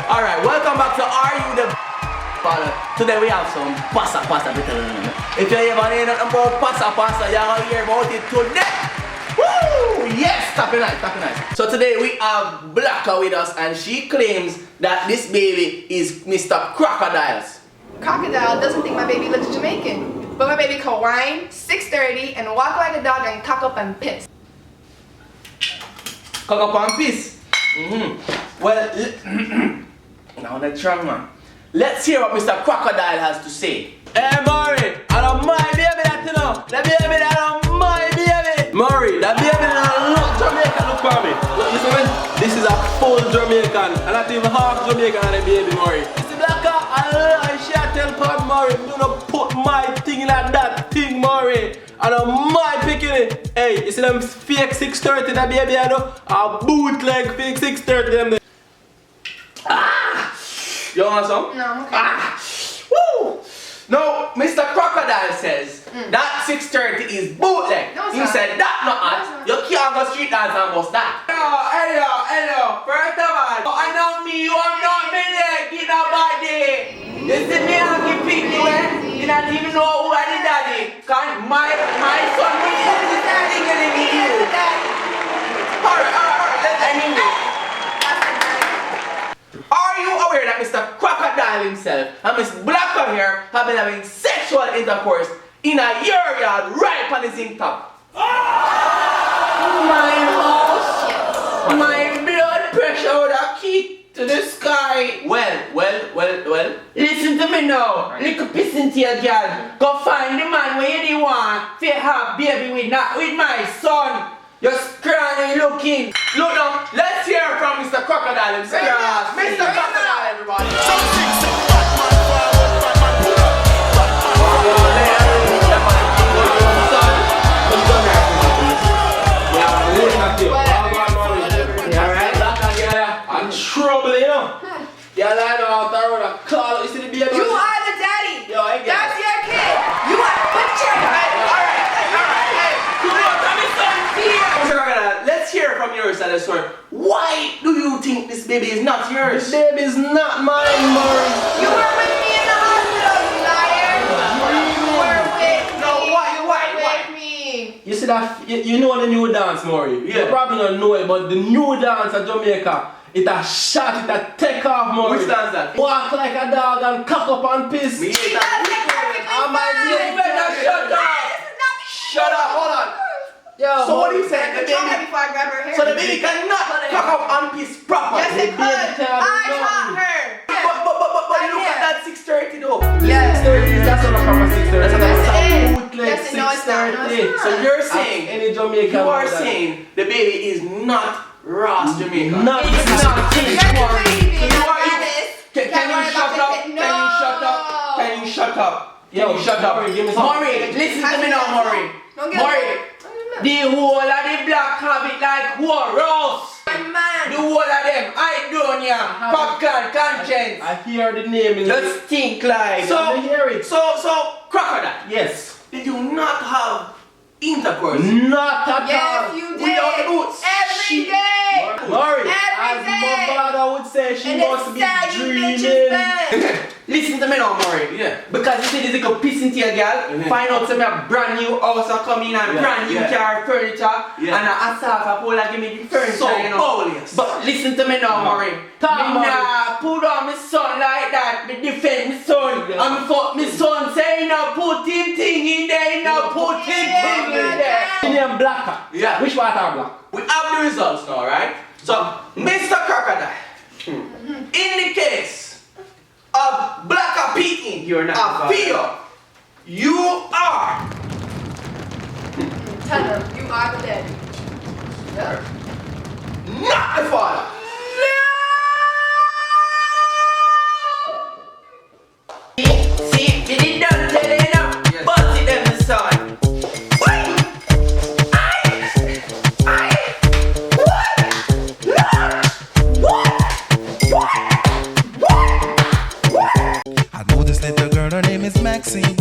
Alright, welcome back to Are You the Father? Today we have some pasta. If you ever hear nothing about pasta, you're gonna hear about it today. Woo! Yes, tapping nice. So today we have Blacka with us, and she claims that this baby is Mr. Crocodiles. Crocodile doesn't think my baby looks Jamaican, but my baby can whine, 6:30, and walk like a dog and cock up and piss. Cock up and piss? Well, now that's wrong, man. Let's hear what Mr. Crocodile has to say. Hey, Maury, I don't mind baby that you know. The baby that I don't mind baby. Maury, that baby that I look Jamaican, look for me. Look, listen, man. This is a full Jamaican, and not even half Jamaican on the baby, Maury. This is Blacka, and she tell Pop Maury, do not put my thing like that thing, Maury. I don't mind picking it. Hey, you see them fake 630 that baby I know? A bootleg fake 630 them there. You want some? No, I'm okay. Woo! No, Mr. Crocodile says that 630 is bootleg. No, it's he not. said that not No, hot. it's not. You can't go street dance and bust that. Hello. First of all, I know me, you are not me leg in a body. You see me and you pick me where? You don't even know who I the daddy. Cause my son is the daddy getting me here. Alright, anyway. Are you aware that Mr. Crocodile himself and Miss Blacka here have been having sexual intercourse in a yard right on the zinc top? My house, my blood pressure would have kicked to the sky. Well. Listen to me now, little pissing to your girl. Go find the man where you want to have baby with my son. You're scrawny looking. Look now, let's hear from Mr. Crocodile himself. Yes, Mr. Crocodile, everybody. I'm trouble, you know. Yeah, I know how to run a call. You see the baby? You are the daddy. Yo, I get That's your kid. You are butcher. Alright. Let's hear from your side of the story. Why do you think this baby is not yours? This baby is not mine, Maury. You were with me in the hospital, you liar. You were with me. No, why? With me. You see that? You know the new dance, Maury. Yeah. You probably don't know it, but the new dance at Jamaica, it a shot, it a take off, Maury. Which dance that? Walk like a dog and cock up and piss. Me She hate does that. it perfectly Oh my fine. dear, you better shut up. This is not the Shut up, hold on. Yo, So what are you saying? The Control her baby, before I grab her hair. so the baby cannot cock up and piss proper. Yes, it baby could. can't I do taught her. But look at that 630 though. Yes. 630, that's not a 630. That's That's not a it is. bootleg Yes, no, it's not. No, it's 630. not. So you're Ask saying, any Jamaican you are know that. saying the baby is not Ross Jamaica. Not It's Jamaican. not. You're the baby. You are- Can Can you shut up? Can you shut up? Yo, Shut up. Maury, give me some. Maury, listen to me now, Maury. Don't get Maury, the whole of the black have it like who Ross. my man. The whole of them, I don't ya. Popcorn, conscience. I hear the name in Just think like. I hear it. So, Crocodile, Yes. did you not have intercourse? Not at Yes, all. you did. Without the boots. Every day. Maury, Every as day. my father would say, she And must it's be sad you bitches dreaming. bad. Listen to me now, Maury. Yeah. Because you see this little piss into your girl, find out some brand new house are coming and Yeah, brand new yeah. car, furniture, Yeah. and a staff a pull and give me the furniture, So you know. bogus. But listen to me now, Maury. Talk, Me Maury. nah put on my son like that, me defend my son. Yeah. And me fuck my son, say he no put him thing in there, he no put him thing in there. Your name Blacka. Yeah. Which part are black? We have the results now, right? So, Mr. Crocodile, in the case of Blacka beating You're not a the video, you are Tell them you are the daddy. Yeah. not the father. See, you did not tell you now, but it them the son. I know this little girl, her name is Maxine.